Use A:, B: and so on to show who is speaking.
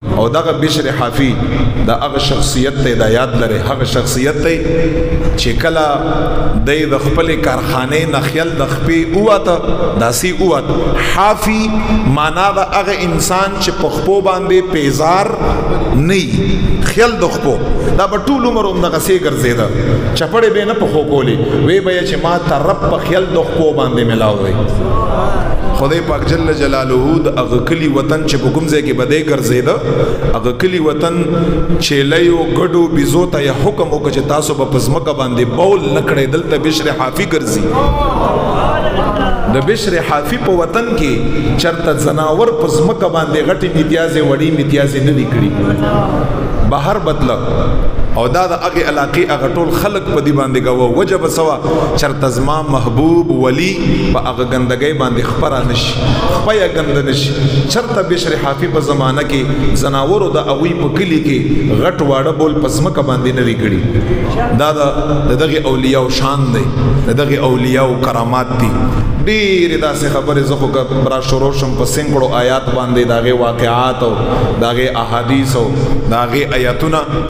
A: او دغه بشر حافی دا هغه شخصیت ته د یاد لري، هغه شخصیت ته چې کله د خپل کارخانه نخیل د خپې اوته داسي اوت حافی معنا د هغه انسان چې په خپو باندې پیزار نه خیل د خپو دا په ټول عمر هم دغه سي ګرځیدا چپړې به نه په خو کولې وی به چې ما ترپ په خیل د خپو باندې ملاوي خدای پاک جل جلاله د هغه کلی وطن چې په کوم ځای کې بده ګرځیدا هغه کلی وطن چې لیو ګډو بيزو ته یا حکم وکړي چې تاسو په پزمکه باندې بول نکړې دلته بشر حافی ګرځي د بشر حافی په وطن کې چرته زناور پزمکه باندې غټي امتیازي وړي امتیازي نه لیکړي بهر بدله او دا د هغه علاقې هغه ټول خلق په دی باندې غو وجب سوا چرته زما محبوب ولی په هغه ګندګۍ باندې خبره نشي خپیا ګند نشي چرته بشر حافی په زمانہ کې زناورو د اوی په کلی کې غټ واړه بول پزمکه باندې نه لیکړي دا دغه اولیاء شان دی دغه اولیاء کرامات دي ډېر داسې خبرې زه خو برا شروع شم په سنګړو آیات باندې داغه واقعات او داغه احادیث او داغه آیاتونه